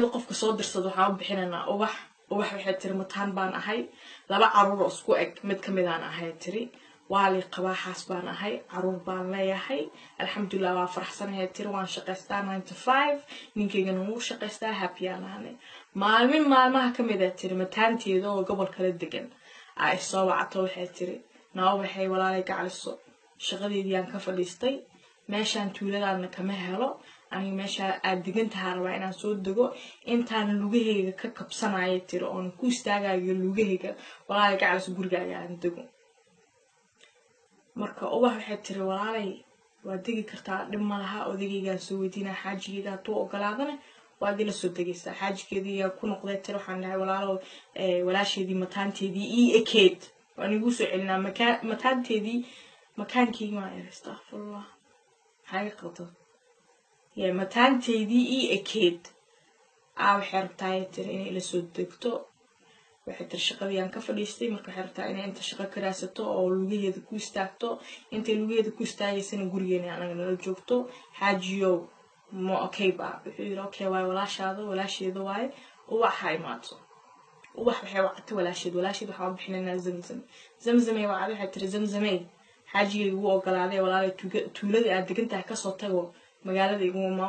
qofka soo dirsado waxaan u bixinaynaa ubax waxay tiri mataan baan ahay laba caruur oo isku eg mid ka mid aan ahay tiri waali qabaaxaas baan ahay caruur baan leeyahay alxamdulillah waa faraxsanahay tiri waan shaqaystaa 9 to 5 ninkeygana wuu shaqaystaa happy aan ahay maalmaha ka mid ah tiri mataanteeda oo gobol kala degan ay soo wacto waxay tiri naaw waxay walaalay gacaliso shaqadeedii aan ka fadhiistay meeshaan tuuladaana kama helo ani meesha aad degan tahay rabaa inaan soo dago intaan lugaheyga ka kabsanayo tiri oon ku istaagayo lugaheyga walaalay gacaliso gurigaaga aan dago marka ubax waxay tiri walaalay waa degi kartaa dhib ma laha odagaygaan soo weydiinaa xaajigeeda hadduu ogolaadana waad ila soo degaysaa xaajigeedii ku noqday tiri waxaan dhahay walaalow walaasheedii mataanteedii ii ekeed waan igu soo celinaa mataanteedii makaankeygi waan iri astaghfirullah maxaa qaldan يا متان تيدي أكيد حرتاي ترى إني إلى سود دكتور واحد الشقة يعني كفر يستي مركب حرتاي إني أنت شقة كراسته أو لوجيه دكوستاكتو أنت لوجيه دكوستاي سنة قريني أنا قلنا الجوكتو حاجيو مو أوكي بقى بيقول أوكي واي ولا شاذ ولا شيء ذواي وواحد ماتو وواحد حيوقت ولا شيء وحاب بحنا زمزم يوعد حتى زمزمي حاجي هو قال عليه ولا تولد أديك أنت كسرته magaalada iguma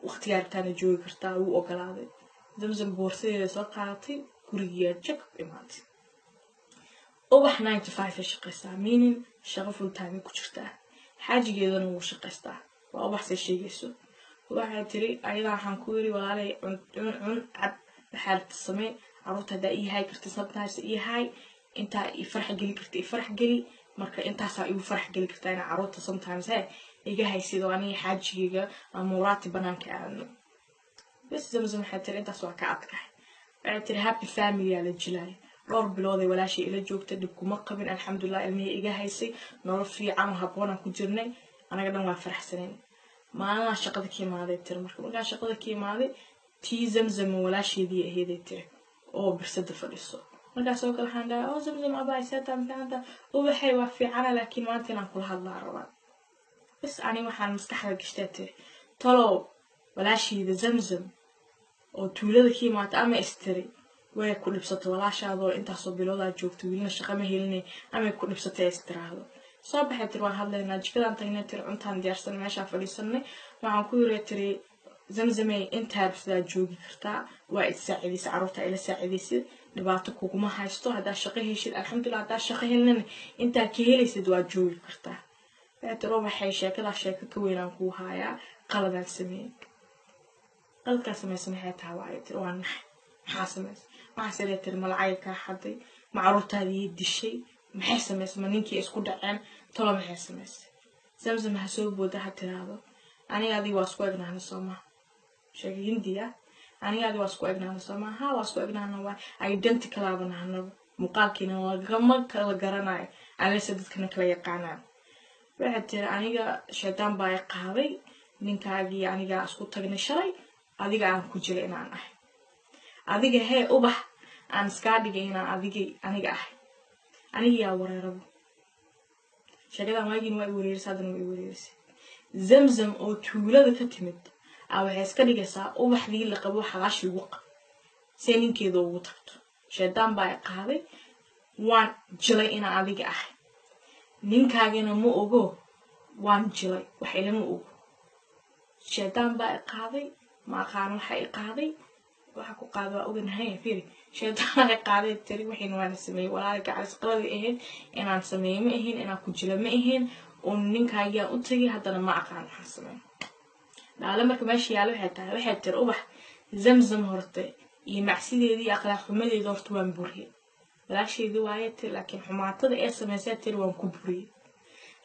waqtigaartaana joogi kartaa wuu ogolaaday zamzam boorsadeeda soo qaadatay gurigeeda check imaatay ubax 9 to 5 shaqaysaa meaning shaqo full time ku jirtaa xaajigeedana wuu shaqaystaa waa ubax say sheegayso waxay tiri ayada waxaan ku yiri walaalay cun cad xaalad samee caruurta hadaa ii hay kartay sometimes ii hay inta ii farx geli marka intaas ay u farx geli kartaa in caruurta sometimes iga haysido ani xaajiga amuraati banaanka aadno bas zamzam xatir intaas waa ka adkahay waxay tiri happy family ala jilay dhowr bilood ay walaashay ila joogta dib kuma qabin alxamdulillah ilmihi iga haysay nolol fiican habboon ku jirnay anaga dhan waa faraxsaneen maalin shaqada ka imaaday tiri marka shaqada ka imaaday tii zamzam walaasheedii ahayd tiri oo birsada fadhiso markaas oo kale xanda oo zamzam abay saatan faanta oo waxay waa fiican laakiin maanta inaan kula hadlaa rabaa بس أنا وحنا مستحيل قشتته طلعوا ولا شيء ذا زمزم أو تولد كي ما تأمى استري ويكون بسط ولا شاذو أنت صوب بلولا جوك تقولين الشقة مهيلني أما يكون بسط استري هذا صباح تروح هذا ناجي كذا أنت هنا ترى أنت عندي أرسل ما شاف لي سنة مع كل تري زمزمي أنت عارف ذا جوك كرتا وإتساعدي سعرفت إلى ساعدي سيد نبعتك وما هايستو هذا الشقة هيش الحمد لله هذا الشقة هيلني أنت كهيلي سيد وجوك كرتا ترى waxay sheekada sheeko ka weynaan ku haya qaladaad sameeyay qalka sameeyay taaway tiri waan xaasamays waxa sareeyay tiri malacay ka xaday macruurtaadii dishay maxay sameeyay ma ninkii isku dhaceen tolo maxay sameeyay zamzam ha soo booda ha tiraado aniga adii waa isku egnaana Soomaa sheegay Hindiya aniga adii waa isku egnaana Soomaa ha waa isku egnaana waa identical abanaana muuqaalkiina lagama kala garanayo alisa dadkana kala yaqaanaan waxay tiri aniga shaytaan baa i qaaday ninkaagii aniga isku tagnay shalay adiga aan ku jiray inaan ahay adiga hee ubax aan iska dhigay inaan aniga ahay aniga yaa wareerado shaqada maagin waa i wareersadana waa i wareersay zamzam oo tuulada ka timid waxay iska dhigaysaa ubaxdii la qabo xalaashi ugu qab si ninkeeda ugu tagto shaytaan baa i qaaday waan jilay inaan adiga ahay ninkaagana ma ogo waan jilay waxay lama ogo shaytaan baa i qaaday ma aqaan waxa i qaaday waxa ku qaaday oganahay fiiri shaytaan i qaaday tiri waxay waan sameeyay walaalay gacalis qalad ahayd inaan sameeyo ma ahayn inaan ku jilay ma ahayn oo ninkaaga u tagay hadana ma aqaan waxa sameeyo dhaala marka meesha yaalo waxay tiri ubax zamzam horte iyo macsideedii aqlaaq xumadeedii horta waan buriyay walaasheedii waayay laakiin xumaatada ee sameysay tiri waan ku buriyay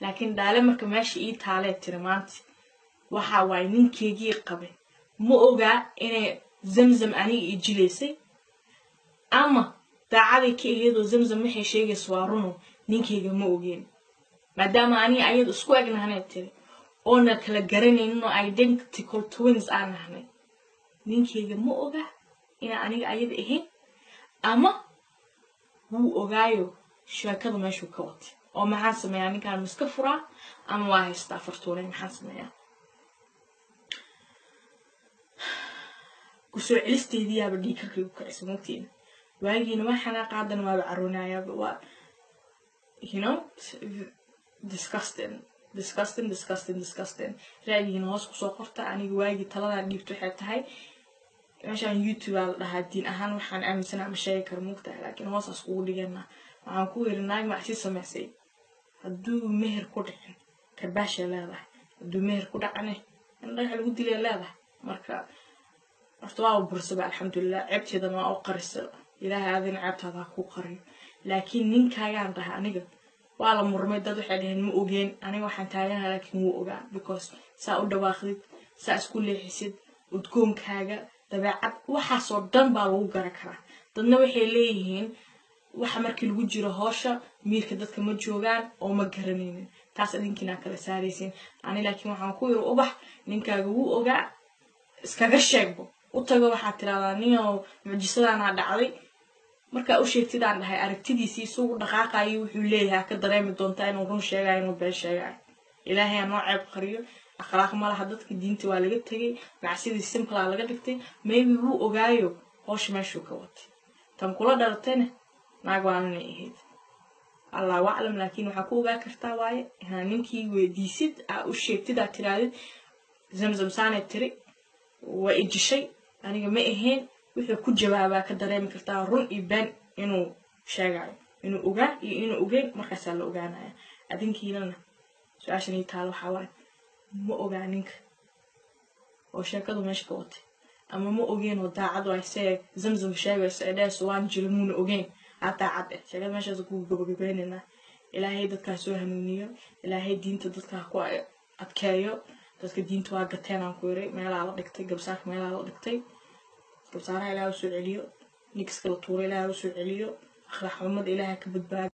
laakiin dhaale marka meesha ii taalee tiri maanta waxa waay ninkeygii qabay ma oga inay zamzam aniga i jileysay ama daacadii ka iyadoo zamzam waxay sheegayso waa runo ninkeyga ma ogeen maadaama aniga ayadu isku egnaanay tiri oona kala garanayno identical twins aan nahnay ninkeyga ma oga ina aniga ayada ahayn ama wuu ogaayo sheekada meeshu ka watay oo maxaan sameeyaa ninkaan iska furaa ama waa haystaa fartuunay maxaan sameeyaa kusoo celisteediyaaba dhiikarkii ku kacisa mogtiina waagiina waa xanaaqaadan waaba caruunayaaba waa you know disgusting ra'yigiina hoos kusoo qorta aniga waagii taladaa dhiibto waxay tahay meeshaan YouTube aa la dhahaa diin ahaan waxaan aaminsanaa ma sheegi karo mogtahay laakiin hoosaas kugu dhigana waxaan ku yiri naag macsi samaysay hadduu meher ku dhicin karbaashay leedahay hadduu meher ku dhacane in dhagax lagu dilay leedahay marka horta waa bursaba alxamdulilah ceebteedana waa u qarisa ilaahay aadin ceebtaada ku qariyo laakiin ninkaagaan dhaha aniga waa la murmay dad waxay dhaheen ma ogeen aniga waxaan taaganahay laakiin wuu ogaa because saa u dhawaaqdid saa isku leexisid udgoonkaaga dabeecad waxaasoo dhan baa lagu gara karaa dadna waxay leeyihiin waxa markii lagu jiro hawsha miirka dadka ma joogaan oo ma garanaynin taas idinkiina kala saaraysiin ani laakiin waxaan ku yiri ubax ninkaaga wuu ogaa iskaga sheegbo u tago waxaad tiraahdaa ninoo mucjisadana dhacday marka u sheegtid aan dhahay aragtidiisii isugu dhaqaaqayo wuxuu leeyahay ka dareemi doontaa inuu run sheegayo inuu been sheegayo ilaahay aan noo ceeb qariyo akhlaaq ma laha dadka diinta waa laga tagay macsidii simple aa laga dhigtay maybe wuu ogaayo hawsha meeshuu ka watay tan kula dhalatayna naag waa inay ahayd allahu aclam laakiin waxaa ku ogaa kartaa waaye inaa ninkii weydiisid aa u sheegtid aa tiraadid zamzam saanay tiri waa ijishay aniga ma ahayn wuxuu ku jawaabaa ka dareemi kartaa run iyo been inuu sheegayo inuu ogaa iyo inuu ogeyn markaasaa la ogaanaya adinkiinana su-aashan ii taalo waxaa waaye ma ogaa ninka oo sheekadu meesha ka watay ama ma ogeen oo daacad waa see zamzam sheegayso ee dhees waan jilmuuna ogeen aa daacad eh sheekada meeshaas ku gabagabeynayna ilaahay dadkaa soo hanuuniyo ilaahay diinta dadkaa ku adkeeyo dadka diinta waa gateen aan ku yiri meelaa la dhigtay gabsaarka meelaa la dhigtay gabsaaraha ilaahay u soo celiyo ninkasta la tuuray ilaahay u soo celiyo akhlaaq xumada ilaahay ka badbaado